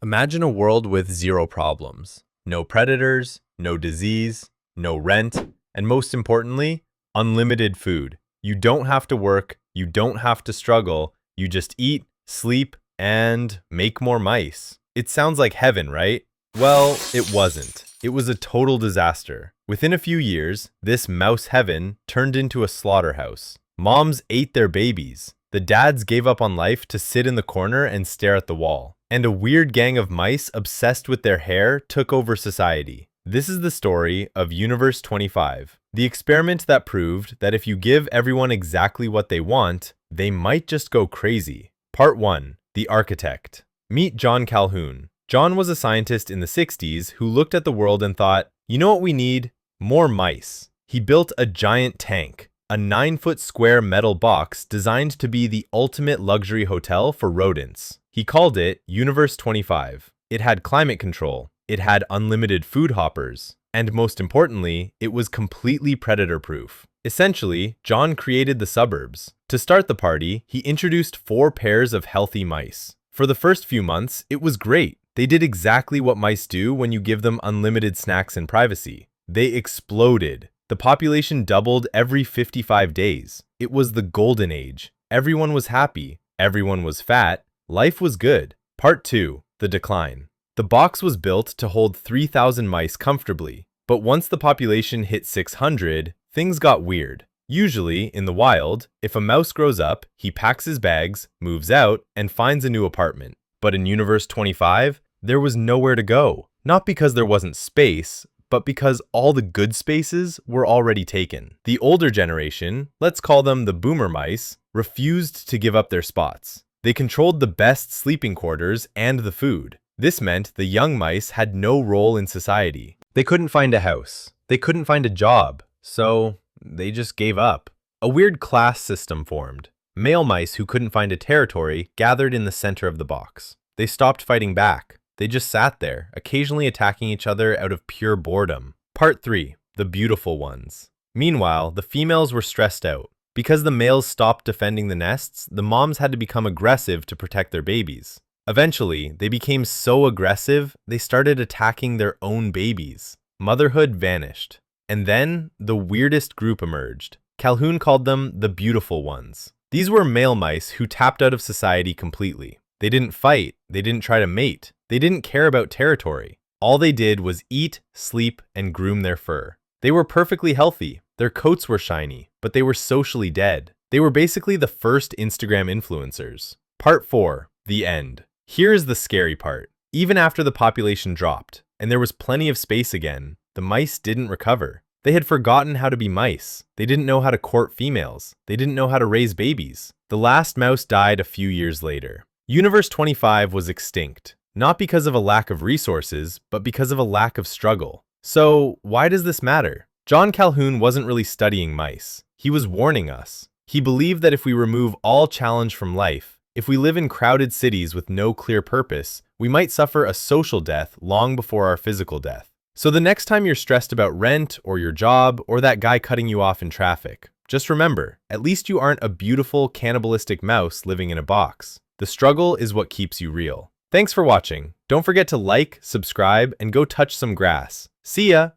Imagine a world with zero problems. No predators, no disease, no rent, and most importantly, unlimited food. You don't have to work, you don't have to struggle, you just eat, sleep, and make more mice. It sounds like heaven, right? Well, it wasn't. It was a total disaster. Within a few years, this mouse heaven turned into a slaughterhouse. Moms ate their babies. The dads gave up on life to sit in the corner and stare at the wall. And a weird gang of mice obsessed with their hair took over society. This is the story of Universe 25, the experiment that proved that if you give everyone exactly what they want, they might just go crazy. Part 1. The Architect. Meet John Calhoun. John was a scientist in the 60s who looked at the world and thought, you know what we need? More mice. He built a giant tank, a 9-foot square metal box designed to be the ultimate luxury hotel for rodents. He called it Universe 25. It had climate control, it had unlimited food hoppers, and most importantly, it was completely predator-proof. Essentially, John created the suburbs. To start the party, he introduced 4 pairs of healthy mice. For the first few months, it was great. They did exactly what mice do when you give them unlimited snacks and privacy. They exploded. The population doubled every 55 days. It was the golden age. Everyone was happy. Everyone was fat. Life was good. Part 2. The Decline. The box was built to hold 3,000 mice comfortably, but once the population hit 600, things got weird. Usually, in the wild, if a mouse grows up, he packs his bags, moves out, and finds a new apartment. But in Universe 25, there was nowhere to go. Not because there wasn't space, but because all the good spaces were already taken. The older generation, let's call them the boomer mice, refused to give up their spots. They controlled the best sleeping quarters and the food. This meant the young mice had no role in society. They couldn't find a house. They couldn't find a job. So they just gave up. A weird class system formed. Male mice who couldn't find a territory gathered in the center of the box. They stopped fighting back. They just sat there, occasionally attacking each other out of pure boredom. Part 3. The Beautiful Ones. Meanwhile, the females were stressed out. Because the males stopped defending the nests, the moms had to become aggressive to protect their babies. Eventually, they became so aggressive, they started attacking their own babies. Motherhood vanished. And then, the weirdest group emerged. Calhoun called them the Beautiful Ones. These were male mice who tapped out of society completely. They didn't fight, they didn't try to mate, they didn't care about territory. All they did was eat, sleep, and groom their fur. They were perfectly healthy. Their coats were shiny, but they were socially dead. They were basically the first Instagram influencers. Part 4. The End. Here's the scary part. Even after the population dropped, and there was plenty of space again, the mice didn't recover. They had forgotten how to be mice. They didn't know how to court females. They didn't know how to raise babies. The last mouse died a few years later. Universe 25 was extinct, not because of a lack of resources, but because of a lack of struggle. So, why does this matter? John Calhoun wasn't really studying mice. He was warning us. He believed that if we remove all challenge from life, if we live in crowded cities with no clear purpose, we might suffer a social death long before our physical death. So the next time you're stressed about rent or your job or that guy cutting you off in traffic, just remember, at least you aren't a beautiful cannibalistic mouse living in a box. The struggle is what keeps you real. Thanks for watching. Don't forget to like, subscribe, and go touch some grass. See ya!